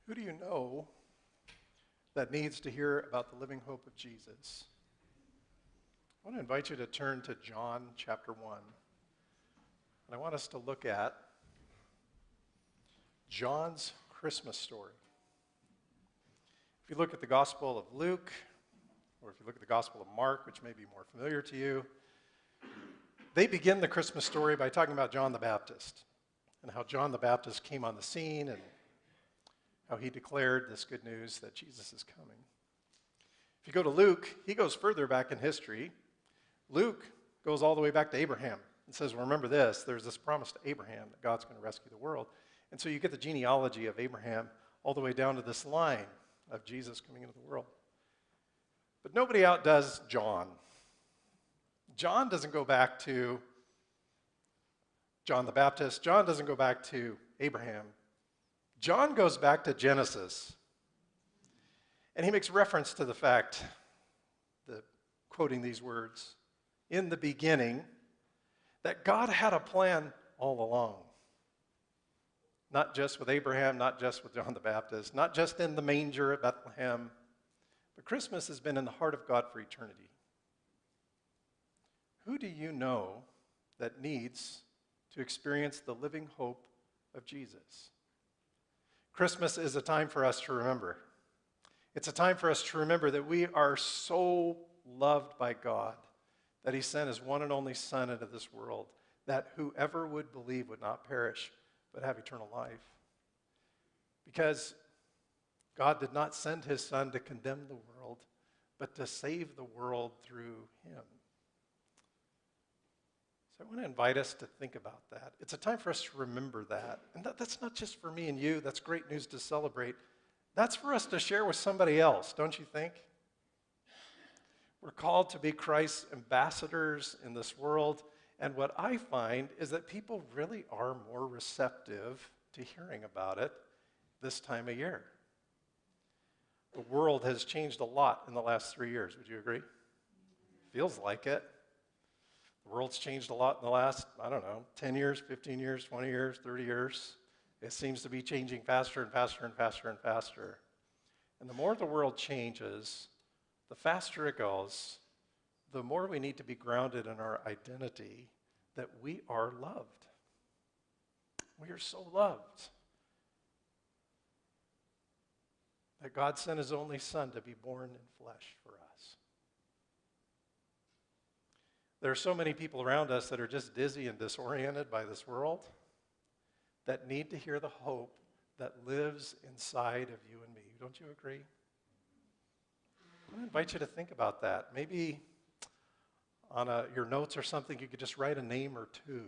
Who do you know that needs to hear about the living hope of Jesus? I want to invite you to turn to John chapter 1. And I want us to look at John's Christmas story. If you look at the Gospel of Luke, or if you look at the Gospel of Mark, which may be more familiar to you, they begin the Christmas story by talking about John the Baptist and how John the Baptist came on the scene and how he declared this good news that Jesus is coming. If you go to Luke, he goes further back in history. Luke goes all the way back to Abraham and says, well, remember this, there's this promise to Abraham that God's going to rescue the world. And so you get the genealogy of Abraham all the way down to this line of Jesus coming into the world. But nobody outdoes John. John doesn't go back to John the Baptist. John doesn't go back to Abraham. John goes back to Genesis. And he makes reference to the fact, quoting these words, in the beginning, that God had a plan all along. Not just with Abraham, not just with John the Baptist, not just in the manger at Bethlehem, but Christmas has been in the heart of God for eternity. Who do you know that needs to experience the living hope of Jesus? Christmas is a time for us to remember. It's a time for us to remember that we are so loved by God that he sent his one and only Son into this world, that whoever would believe would not perish, but have eternal life. Because God did not send his Son to condemn the world, but to save the world through him. So I want to invite us to think about that. It's a time for us to remember that. And that's not just for me and you. That's great news to celebrate. That's for us to share with somebody else, don't you think? We're called to be Christ's ambassadors in this world. And what I find is that people really are more receptive to hearing about it this time of year. The world has changed a lot in the last 3 years. Would you agree? Feels like it. The world's changed a lot in the last, 10 years, 15 years, 20 years, 30 years. It seems to be changing faster and faster and faster and faster. And the more the world changes, the faster it goes, the more we need to be grounded in our identity that we are loved. We are so loved that God sent his only Son to be born in flesh for us. There are so many people around us that are just dizzy and disoriented by this world that need to hear the hope that lives inside of you and me. Don't you agree? I want to invite you to think about that. Maybe on your notes or something, you could just write a name or two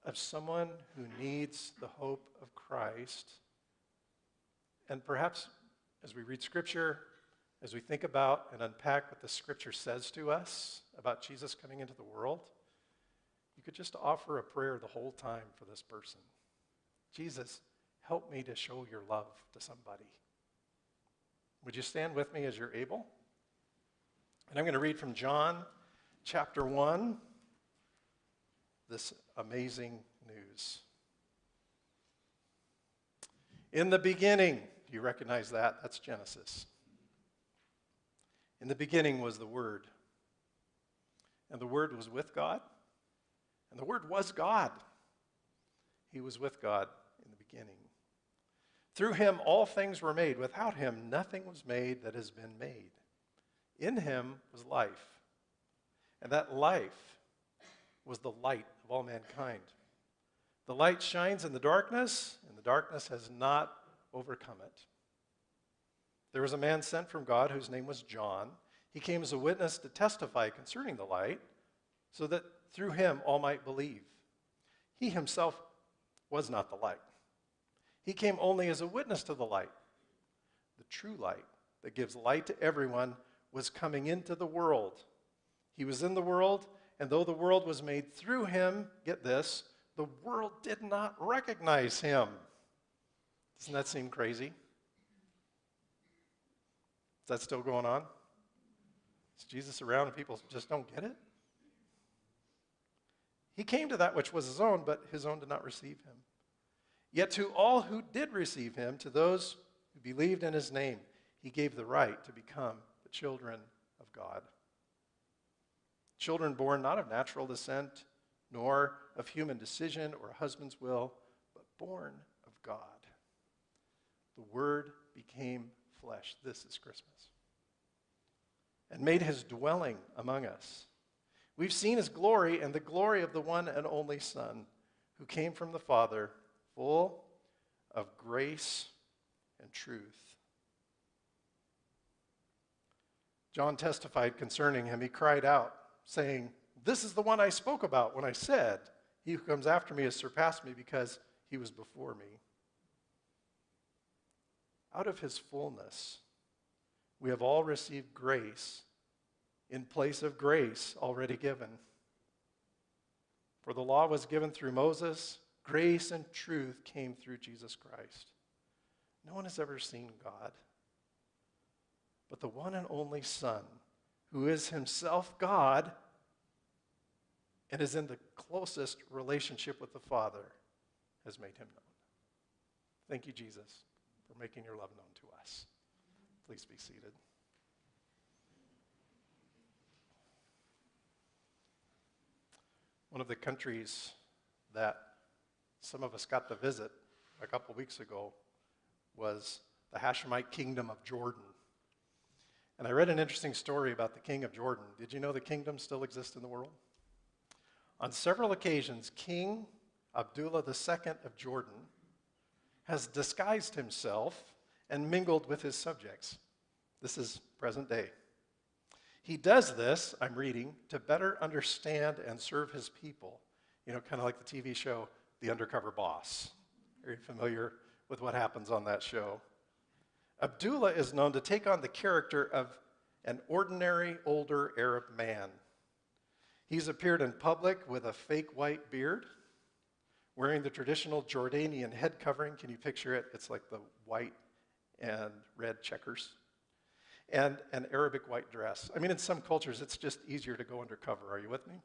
of someone who needs the hope of Christ. And perhaps as we read Scripture, as we think about and unpack what the Scripture says to us about Jesus coming into the world, you could just offer a prayer the whole time for this person. Jesus, help me to show your love to somebody. Would you stand with me as you're able? And I'm going to read from John chapter 1, this amazing news. In the beginning, do you recognize that? That's Genesis. In the beginning was the Word, and the Word was with God, and the Word was God. He was with God in the beginning. Through him all things were made. Without him nothing was made that has been made. In him was life, and that life was the light of all mankind. The light shines in the darkness, and the darkness has not overcome it. There was a man sent from God whose name was John. He came as a witness to testify concerning the light, so that through him all might believe. He himself was not the light. He came only as a witness to the light. The true light that gives light to everyone was coming into the world. He was in the world, and though the world was made through him, get this, the world did not recognize him. Doesn't that seem crazy? Is that still going on? Is Jesus around and people just don't get it? He came to that which was his own, but his own did not receive him. Yet to all who did receive him, to those believed in his name, he gave the right to become the children of God. Children born not of natural descent, nor of human decision or a husband's will, but born of God. The Word became flesh. This is Christmas. And made his dwelling among us. We've seen his glory and the glory of the one and only Son, who came from the Father, full of grace and truth. John testified concerning him. He cried out, saying, "This is the one I spoke about when I said, 'He who comes after me has surpassed me because he was before me.'" Out of his fullness, we have all received grace in place of grace already given. For the law was given through Moses, grace and truth came through Jesus Christ. No one has ever seen God, but the one and only Son, who is himself God and is in the closest relationship with the Father, has made him known. Thank you, Jesus, for making your love known to us. Please be seated. One of the countries that some of us got to visit a couple weeks ago was the Hashemite kingdom of Jordan. And I read an interesting story about the king of Jordan. Did you know the kingdom still exists in the world? On several occasions, King Abdullah II of Jordan has disguised himself and mingled with his subjects. This is present day. He does this, I'm reading, to better understand and serve his people. You know, kind of like the TV show, The Undercover Boss. Are you familiar with what happens on that show? Abdullah is known to take on the character of an ordinary older Arab man. He's appeared in public with a fake white beard, wearing the traditional Jordanian head covering. Can you picture it? It's like the white and red checkers. And an Arabic white dress. I mean, in some cultures, it's just easier to go undercover. Are you with me?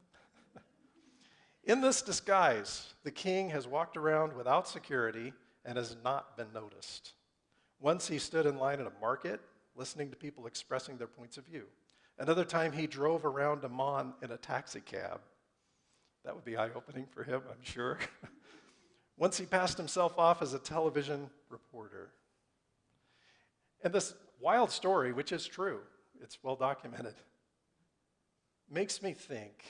In this disguise, the king has walked around without security and has not been noticed. Once he stood in line in a market, listening to people expressing their points of view. Another time, he drove around Amman in a taxi cab. That would be eye-opening for him, I'm sure. Once he passed himself off as a television reporter. And this wild story, which is true, it's well documented, makes me think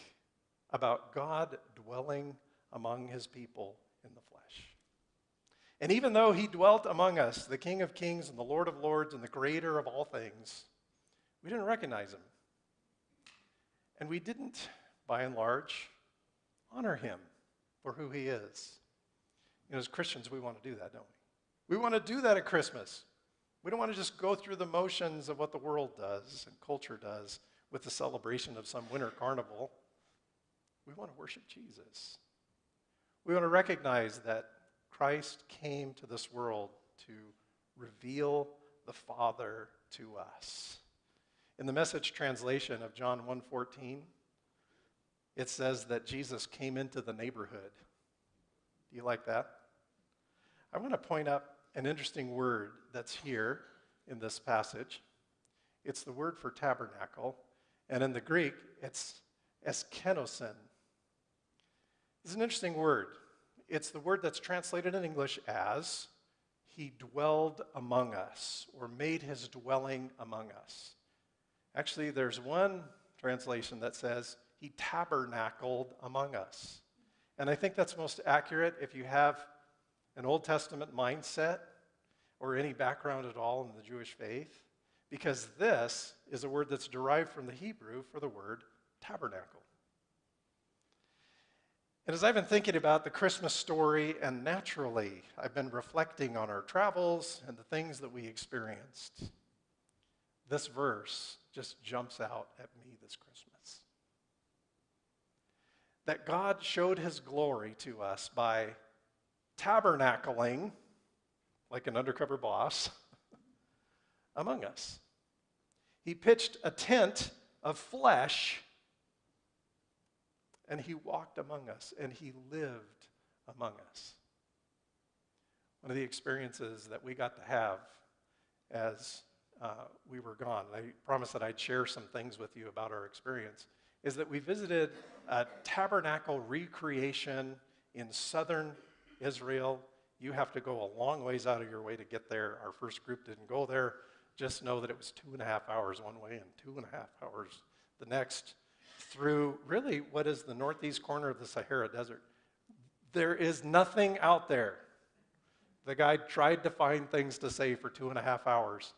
about God dwelling among his people in the flesh. And even though he dwelt among us, the King of Kings and the Lord of Lords and the creator of all things, we didn't recognize him. And we didn't, by and large, honor him for who he is. You know, as Christians, we want to do that, don't we? We want to do that at Christmas. We don't want to just go through the motions of what the world does and culture does with the celebration of some winter carnival. We want to worship Jesus. We want to recognize that Christ came to this world to reveal the Father to us. In the Message translation of John 1:14, it says that Jesus came into the neighborhood. Do you like that? I want to point out an interesting word that's here in this passage. It's the word for tabernacle, and in the Greek, it's eskenosin. It's an interesting word. It's the word that's translated in English as he dwelled among us, or made his dwelling among us. Actually, there's one translation that says he tabernacled among us. And I think that's most accurate if you have an Old Testament mindset or any background at all in the Jewish faith, because this is a word that's derived from the Hebrew for the word tabernacle. And as I've been thinking about the Christmas story, and naturally, I've been reflecting on our travels and the things that we experienced, this verse just jumps out at me this Christmas. That God showed his glory to us by tabernacling, like an undercover boss, among us. He pitched a tent of flesh, and he walked among us, and he lived among us. One of the experiences that we got to have as we were gone. I promised that I'd share some things with you about our experience, is that we visited a tabernacle recreation in southern Israel. You have to go a long ways out of your way to get there. Our first group didn't go there. Just know that it was 2.5 hours one way and 2.5 hours the next through really what is the northeast corner of the Sahara Desert. There is nothing out there. The guy tried to find things to say for 2.5 hours.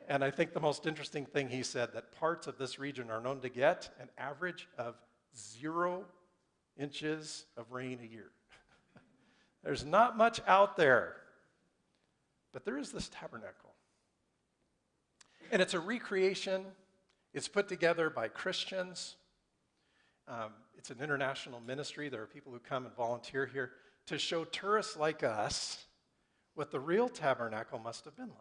And I think the most interesting thing he said, that parts of this region are known to get an average of 0 inches of rain a year. There's not much out there, but there is this tabernacle. And it's a recreation. It's put together by Christians. It's an international ministry. There are people who come and volunteer here to show tourists like us what the real tabernacle must have been like.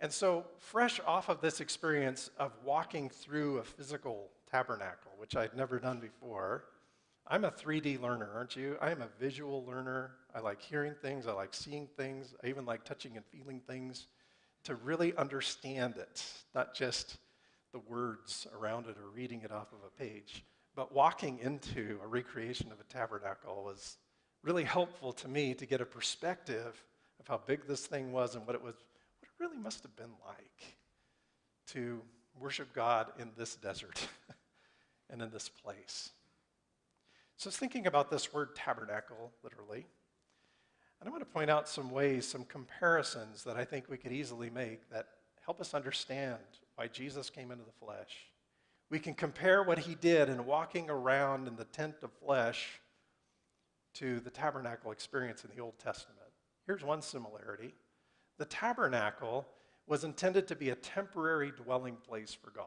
And so, fresh off of this experience of walking through a physical tabernacle, which I'd never done before, I'm a 3D learner, aren't you? I am a visual learner. I like hearing things. I like seeing things. I even like touching and feeling things to really understand it, not just the words around it or reading it off of a page. But walking into a recreation of a tabernacle was really helpful to me to get a perspective of how big this thing was and what it really must have been like to worship God in this desert and in this place. So I was thinking about this word tabernacle, literally, and I want to point out some ways, some comparisons that I think we could easily make that help us understand why Jesus came into the flesh. We can compare what he did in walking around in the tent of flesh to the tabernacle experience in the Old Testament. Here's one similarity. The tabernacle was intended to be a temporary dwelling place for God.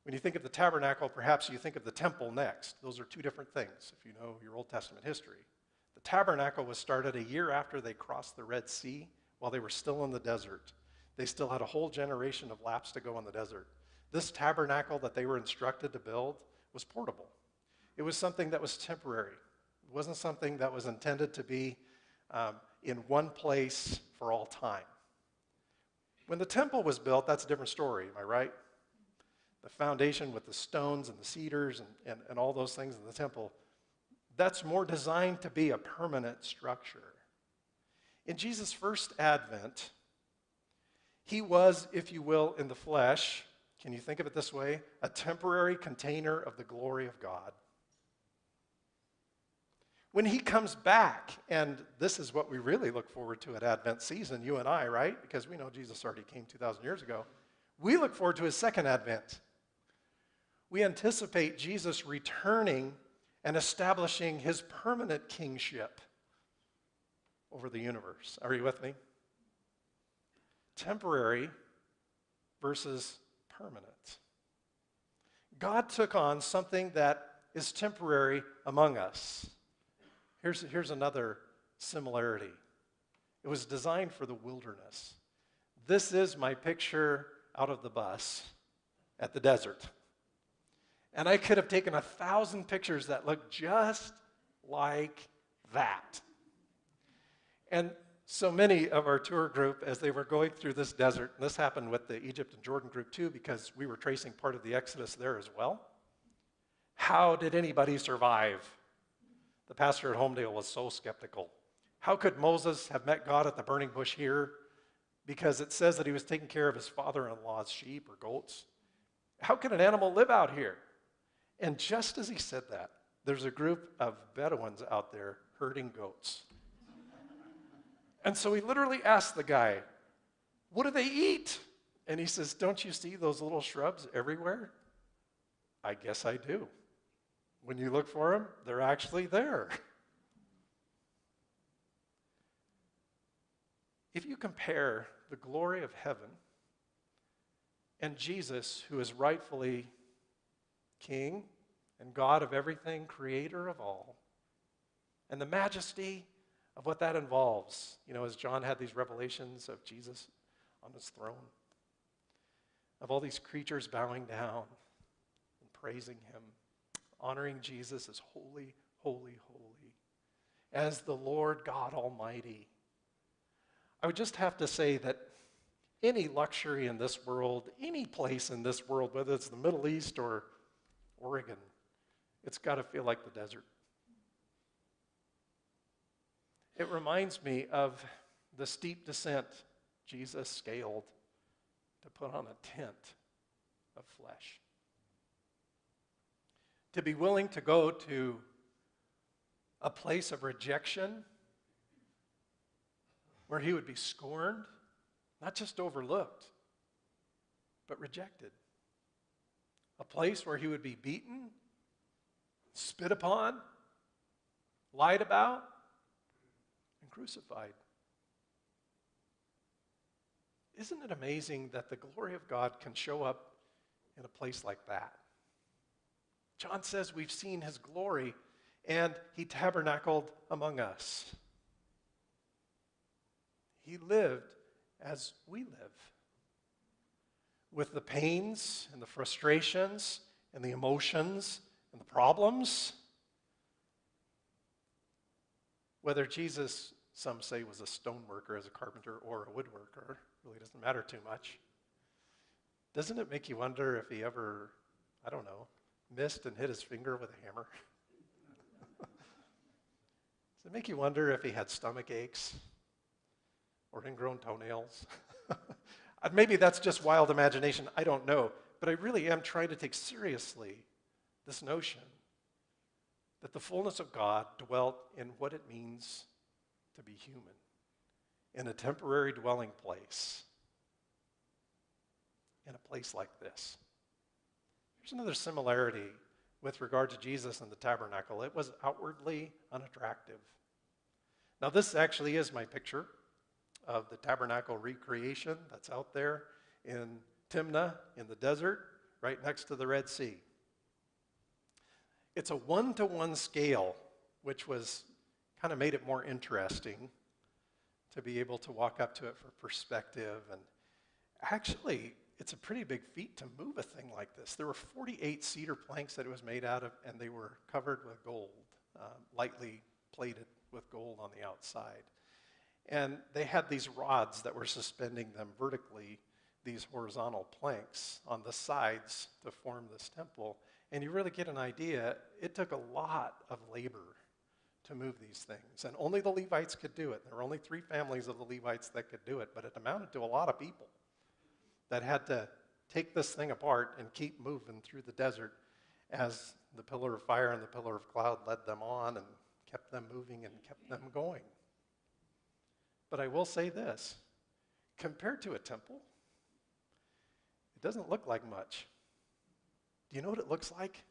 When you think of the tabernacle, perhaps you think of the temple next. Those are two different things, if you know your Old Testament history. The tabernacle was started a year after they crossed the Red Sea while they were still in the desert. They still had a whole generation of laps to go in the desert. This tabernacle that they were instructed to build was portable. It was something that was temporary. It wasn't something that was intended to be in one place for all time. When the temple was built, that's a different story, am I right? The foundation with the stones and the cedars and all those things in the temple, that's more designed to be a permanent structure. In Jesus' first advent, he was, if you will, in the flesh, can you think of it this way, a temporary container of the glory of God. When he comes back, and this is what we really look forward to at Advent season, you and I, right? Because we know Jesus already came 2,000 years ago. We look forward to his second advent. We anticipate Jesus returning and establishing his permanent kingship over the universe. Are you with me? Temporary versus permanent. God took on something that is temporary among us. Here's another similarity. It was designed for the wilderness. This is my picture out of the bus at the desert. And I could have taken 1,000 pictures that look just like that. And so many of our tour group, as they were going through this desert, and this happened with the Egypt and Jordan group too, because we were tracing part of the Exodus there as well. How did anybody survive? The pastor at Homedale was so skeptical. How could Moses have met God at the burning bush here? Because it says that he was taking care of his father-in-law's sheep or goats. How can an animal live out here? And just as he said that, there's a group of Bedouins out there herding goats. And so he literally asked the guy, what do they eat? And he says, don't you see those little shrubs everywhere? I guess I do. When you look for them, they're actually there. If you compare the glory of heaven and Jesus, who is rightfully King and God of everything, creator of all, and the majesty of what that involves, you know, as John had these revelations of Jesus on his throne, of all these creatures bowing down and praising him, honoring Jesus as holy, holy, holy, as the Lord God Almighty. I would just have to say that any luxury in this world, any place in this world, whether it's the Middle East or Oregon, it's got to feel like the desert. It reminds me of the steep descent Jesus scaled to put on a tent of flesh. To be willing to go to a place of rejection where he would be scorned, not just overlooked, but rejected. A place where he would be beaten, spit upon, lied about, and crucified. Isn't it amazing that the glory of God can show up in a place like that? John says we've seen his glory, and he tabernacled among us. He lived as we live, with the pains and the frustrations and the emotions and the problems. Whether Jesus, some say, was a stoneworker as a carpenter or a woodworker, really doesn't matter too much. Doesn't it make you wonder if he ever, I don't know, missed and hit his finger with a hammer? Does it make you wonder if he had stomach aches or ingrown toenails? Maybe that's just wild imagination, I don't know. But I really am trying to take seriously this notion that the fullness of God dwelt in what it means to be human, in a temporary dwelling place, in a place like this. Here's another similarity with regard to Jesus and the tabernacle. It was outwardly unattractive. Now, this actually is my picture of the tabernacle recreation that's out there in Timnah in the desert, right next to the Red Sea. It's a 1-to-1 scale, which was kind of made it more interesting to be able to walk up to it for perspective. And actually, it's a pretty big feat to move a thing like this. There were 48 cedar planks that it was made out of, and they were covered with gold, lightly plated with gold on the outside. And they had these rods that were suspending them vertically, these horizontal planks on the sides to form this temple. And you really get an idea, it took a lot of labor to move these things. And only the Levites could do it. There were only 3 families of the Levites that could do it, but it amounted to a lot of people that had to take this thing apart and keep moving through the desert as the pillar of fire and the pillar of cloud led them on and kept them moving and kept them going. But I will say this, compared to a temple, it doesn't look like much. Do you know what it looks like?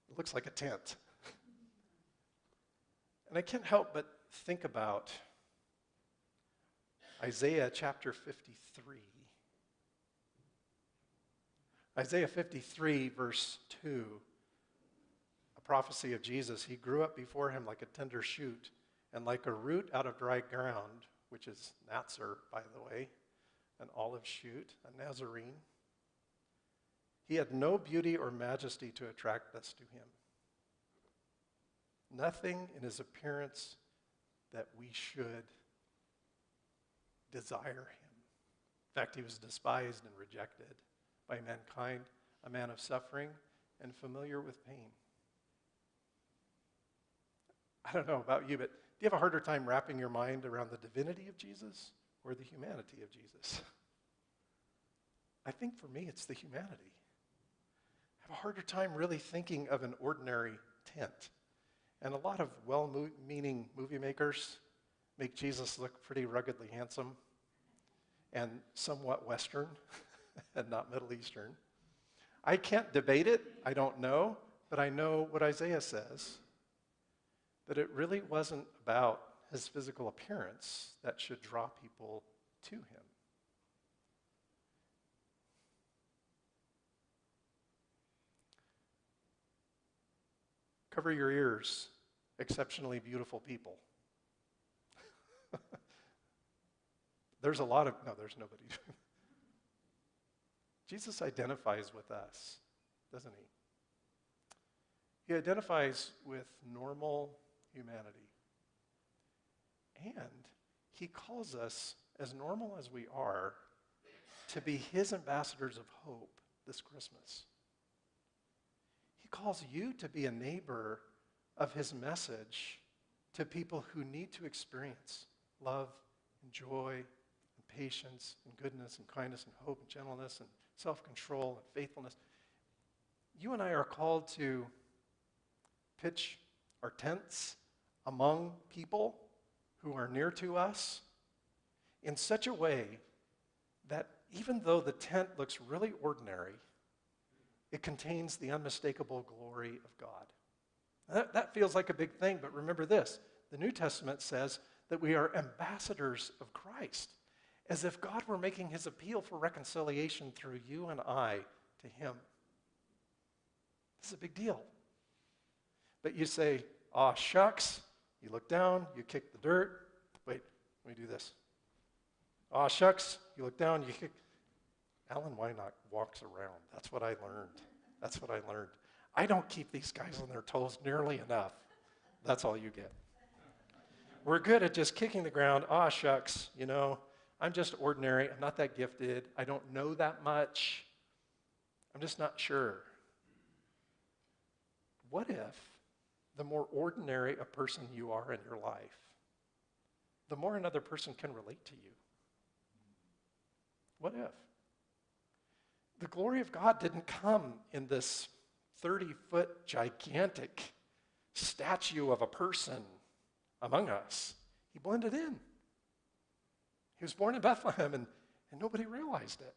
It looks like a tent. And I can't help but think about Isaiah chapter 53. Isaiah 53, verse 2, a prophecy of Jesus. He grew up before him like a tender shoot, and like a root out of dry ground, which is Nazar, by the way, an olive shoot, a Nazarene. He had no beauty or majesty to attract us to him. Nothing in his appearance that we should desire him. In fact, he was despised and rejected by mankind, a man of suffering and familiar with pain. I don't know about you, but do you have a harder time wrapping your mind around the divinity of Jesus or the humanity of Jesus? I think for me, it's the humanity. I have a harder time really thinking of an ordinary tent. And a lot of well-meaning movie makers make Jesus look pretty ruggedly handsome and somewhat Western and not Middle Eastern. I can't debate it, I don't know, but I know what Isaiah says, that it really wasn't about his physical appearance that should draw people to him. Cover your ears, exceptionally beautiful people. There's nobody. Jesus identifies with us, doesn't he? He identifies with normal humanity. And he calls us, as normal as we are, to be his ambassadors of hope this Christmas. He calls you to be a neighbor of his message to people who need to experience love and joy and patience and goodness and kindness and hope and gentleness and self-control and faithfulness. You and I are called to pitch our tents among people who are near to us in such a way that even though the tent looks really ordinary, it contains the unmistakable glory of God. That feels like a big thing, but remember this. The New Testament says that we are ambassadors of Christ, as if God were making his appeal for reconciliation through you and I to him. This is a big deal. But you say, aw, shucks. You look down, you kick the dirt. Wait, let me do this. Aw, shucks. You look down, you kick. Alan Wynok walks around. That's what I learned. I don't keep these guys on their toes nearly enough. That's all you get. We're good at just kicking the ground. Aw, shucks, I'm just ordinary. I'm not that gifted. I don't know that much. I'm just not sure. What if the more ordinary a person you are in your life, the more another person can relate to you? What if? The glory of God didn't come in this 30-foot gigantic statue of a person among us. He blended in. He was born in Bethlehem, and nobody realized it.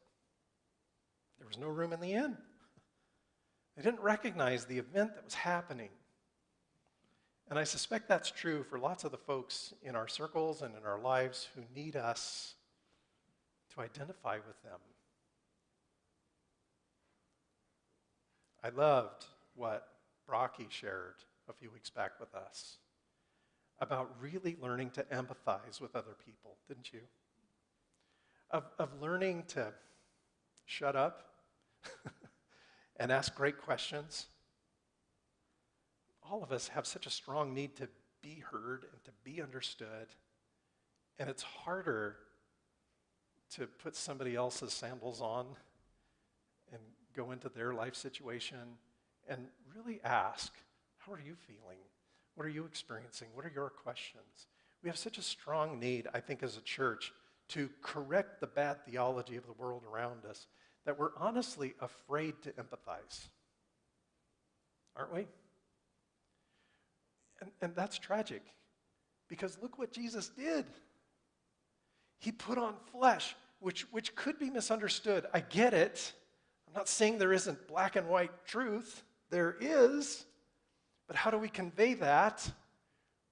There was no room in the inn. They didn't recognize the event that was happening. And I suspect that's true for lots of the folks in our circles and in our lives who need us to identify with them. I loved what Brocky shared a few weeks back with us about really learning to empathize with other people, didn't you? Of learning to shut up and ask great questions. All of us have such a strong need to be heard and to be understood, and it's harder to put somebody else's sandals on and go into their life situation and really ask, how are you feeling? What are you experiencing? What are your questions? We have such a strong need, I think, as a church to correct the bad theology of the world around us that we're honestly afraid to empathize. Aren't we? And that's tragic, because look what Jesus did. He put on flesh, which could be misunderstood. I get it. I'm not saying there isn't black and white truth. There is. But how do we convey that?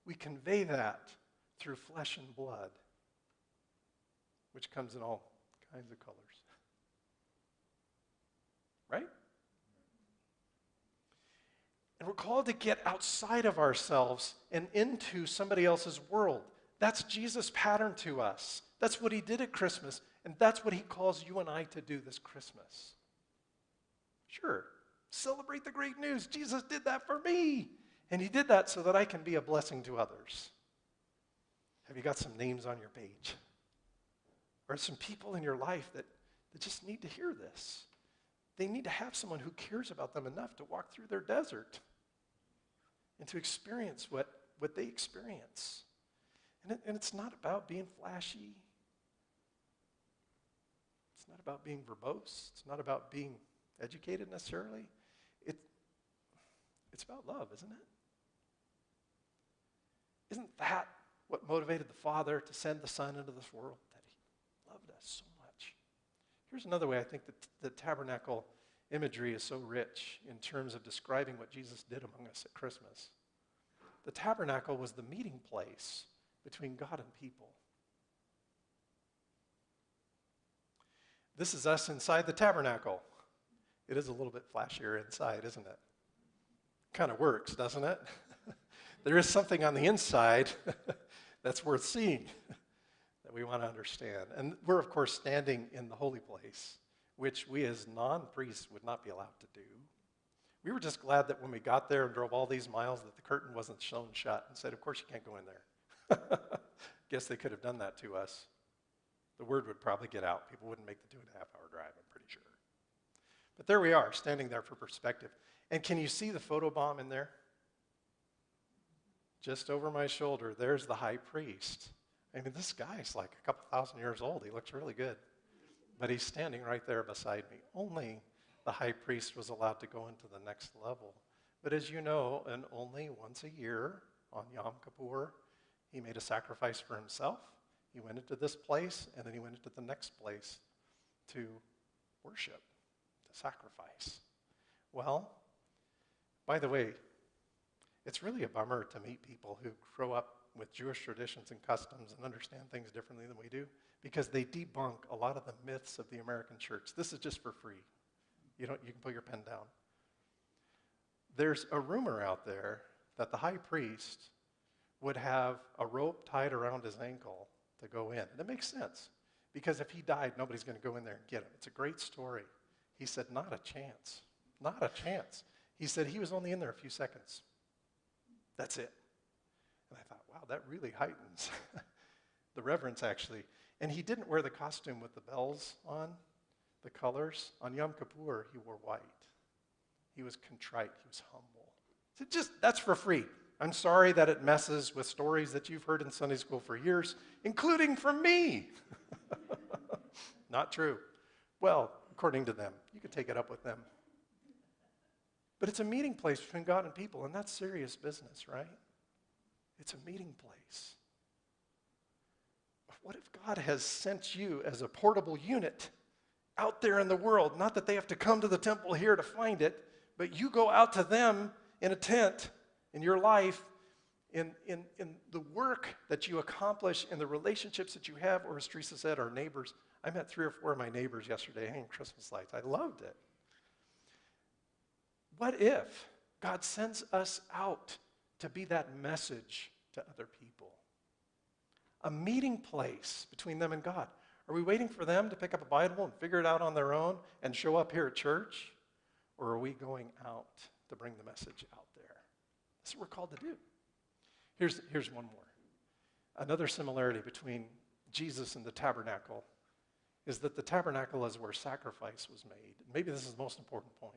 We convey that through flesh and blood, which comes in all kinds of colors. Right? And we're called to get outside of ourselves and into somebody else's world. That's Jesus' pattern to us. That's what he did at Christmas, and that's what he calls you and I to do this Christmas. Sure, celebrate the great news. Jesus did that for me, and he did that so that I can be a blessing to others. Have you got some names on your page? Or some people in your life that just need to hear this? They need to have someone who cares about them enough to walk through their desert and to experience what they experience. And it's not about being flashy. It's not about being verbose. It's not about being educated necessarily. It's about love, isn't it? Isn't that what motivated the Father to send the Son into this world? That he loved us so much. Here's another way I think that the tabernacle imagery is so rich in terms of describing what Jesus did among us at Christmas. The tabernacle was the meeting place between God and people. This is us inside the tabernacle. It is a little bit flashier inside, isn't it? Kind of works, doesn't it? There is something on the inside that's worth seeing that we want to understand. And we're, of course, standing in the holy place, which we as non-priests would not be allowed to do. We were just glad that when we got there and drove all these miles that the curtain wasn't sewn shut and said, of course you can't go in there. guess they could have done that to us. The word would probably get out. People wouldn't make the 2.5-hour drive, I'm pretty sure. But there we are, standing there for perspective. And can you see the photobomb in there? Just over my shoulder, there's the high priest. I mean, this guy's like a couple thousand years old. He looks really good. But he's standing right there beside me. Only the high priest was allowed to go into the next level. But as you know, and only once a year on Yom Kippur, he made a sacrifice for himself. He went into this place, and then he went into the next place to worship, to sacrifice. Well, by the way, it's really a bummer to meet people who grow up with Jewish traditions and customs and understand things differently than we do, because they debunk a lot of the myths of the American church. This is just for free. You can put your pen down. There's a rumor out there that the high priest would have a rope tied around his ankle to go in. And it makes sense, because if he died, nobody's going to go in there and get him. It's a great story. He said, not a chance. Not a chance. He said he was only in there a few seconds. That's it. And I thought, wow, that really heightens the reverence, actually. And he didn't wear the costume with the bells on, the colors. On Yom Kippur, he wore white. He was contrite. He was humble. So that's for free. I'm sorry that it messes with stories that you've heard in Sunday school for years, including from me. Not true. Well, according to them. You could take it up with them. But it's a meeting place between God and people, and that's serious business, right? It's a meeting place. What if God has sent you as a portable unit out there in the world? Not that they have to come to the temple here to find it, but you go out to them in a tent, in your life, in the work that you accomplish, in the relationships that you have, or as Teresa said, our neighbors. I met 3 or 4 of my neighbors yesterday hanging Christmas lights. I loved it. What if God sends us out to be that message to other people? A meeting place between them and God. Are we waiting for them to pick up a Bible and figure it out on their own and show up here at church? Or are we going out to bring the message out there? That's what we're called to do. Here's one more. Another similarity between Jesus and the tabernacle is that the tabernacle is where sacrifice was made. Maybe this is the most important point.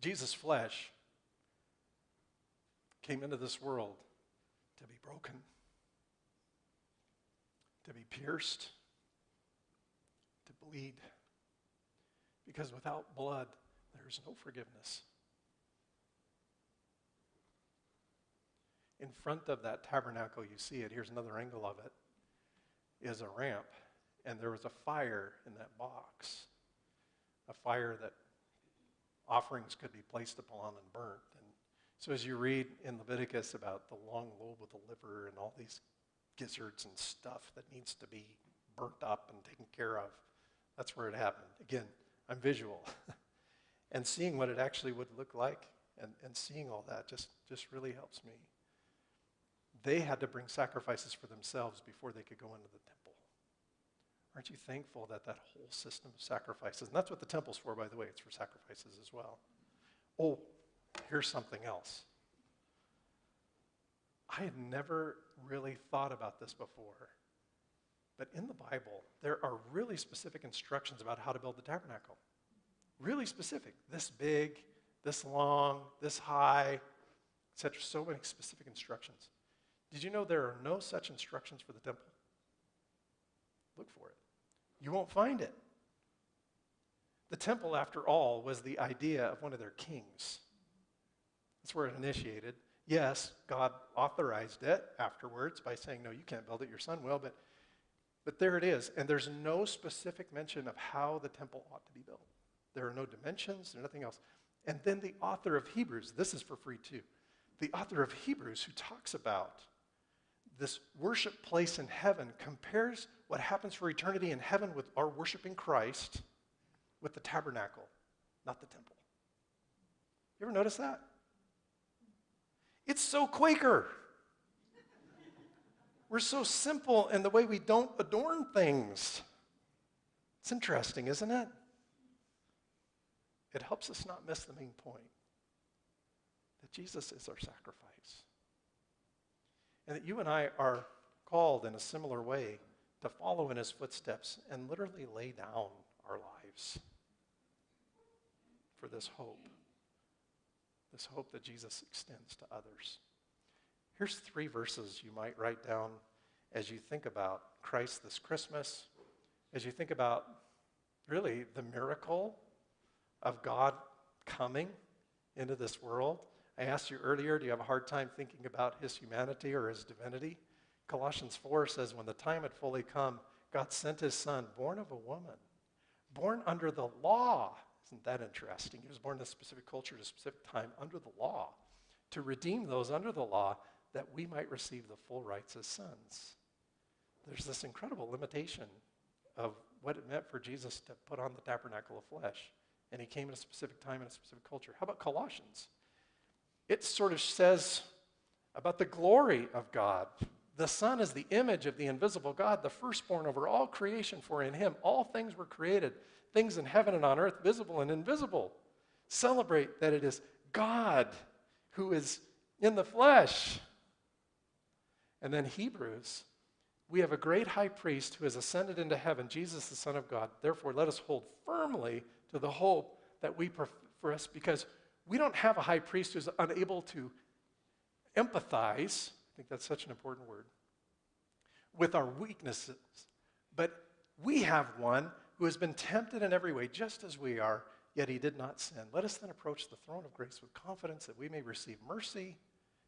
Jesus' flesh came into this world to be broken, to be pierced, to bleed. Because without blood, there's no forgiveness. In front of that tabernacle, you see it, here's another angle of it, is a ramp. And there was a fire in that box, a fire that offerings could be placed upon and burnt. And so as you read in Leviticus about the long lobe of the liver and all these gizzards and stuff that needs to be burnt up and taken care of, that's where it happened. Again, I'm visual. And seeing what it actually would look like and seeing all that just really helps me. They had to bring sacrifices for themselves before they could go into the temple. Aren't you thankful that whole system of sacrifices, and that's what the temple's for, by the way, it's for sacrifices as well. Oh, here's something else. I had never really thought about this before, but in the Bible, there are really specific instructions about how to build the tabernacle. Really specific. This big, this long, this high, etc. So many specific instructions. Did you know there are no such instructions for the temple? Look for it. You won't find it. The temple, after all, was the idea of one of their kings. That's where it initiated. Yes, God authorized it afterwards by saying, no, you can't build it, your son will, but there it is. And there's no specific mention of how the temple ought to be built. There are no dimensions, there's nothing else. And then the author of Hebrews, this is for free too, the author of Hebrews, who talks about this worship place in heaven, compares what happens for eternity in heaven with our worshiping Christ with the tabernacle, not the temple. You ever notice that? It's so Quaker. We're so simple in the way we don't adorn things. It's interesting, isn't it? It helps us not miss the main point, that Jesus is our sacrifice. and that you and I are called in a similar way to follow in his footsteps and literally lay down our lives for this hope that Jesus extends to others. Here's 3 verses you might write down as you think about Christ this Christmas, as you think about really the miracle of God coming into this world. I asked you earlier, do you have a hard time thinking about his humanity or his divinity? Colossians 4 says, when the time had fully come, God sent his son, born of a woman, born under the law. Isn't that interesting? He was born in a specific culture at a specific time under the law to redeem those under the law that we might receive the full rights as sons. There's this incredible limitation of what it meant for Jesus to put on the tabernacle of flesh. And he came at a specific time in a specific culture. How about Colossians? It sort of says about the glory of God. The Son is the image of the invisible God, the firstborn over all creation, for in him all things were created, things in heaven and on earth, visible and invisible. Celebrate that it is God who is in the flesh. And then Hebrews, we have a great high priest who has ascended into heaven, Jesus the Son of God. Therefore, let us hold firmly to the hope that we profess, because we don't have a high priest who's unable to empathize, I think that's such an important word, with our weaknesses. But we have one who has been tempted in every way, just as we are, yet he did not sin. Let us then approach the throne of grace with confidence that we may receive mercy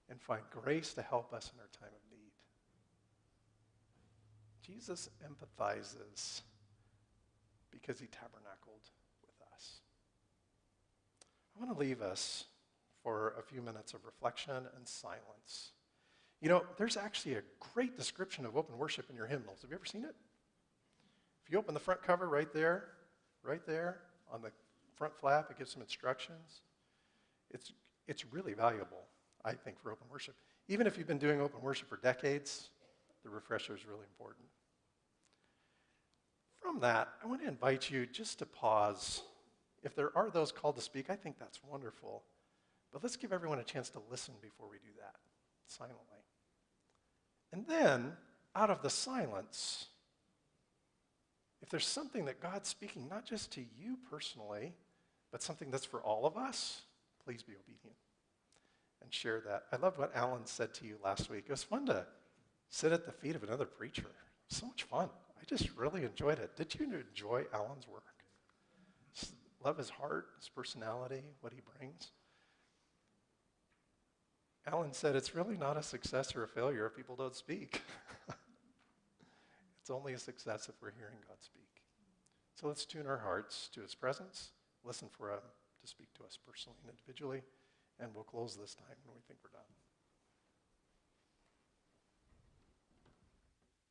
and find grace to help us in our time of need. Jesus empathizes because he tabernacled with us. I want to leave us for a few minutes of reflection and silence. You know, there's actually a great description of open worship in your hymnals. Have you ever seen it? If you open the front cover right there on the front flap, it gives some instructions. It's really valuable, I think, for open worship. Even if you've been doing open worship for decades, the refresher is really important. From that, I want to invite you just to pause. If there are those called to speak, I think that's wonderful. But let's give everyone a chance to listen before we do that, silently. And then, out of the silence, if there's something that God's speaking, not just to you personally, but something that's for all of us, please be obedient and share that. I loved what Alan said to you last week. It was fun to sit at the feet of another preacher. So much fun. I just really enjoyed it. Did you enjoy Alan's work? Love his heart, his personality, what he brings. Alan said, it's really not a success or a failure if people don't speak. It's only a success if we're hearing God speak. So let's tune our hearts to his presence, listen for him to speak to us personally and individually, and we'll close this time when we think we're done.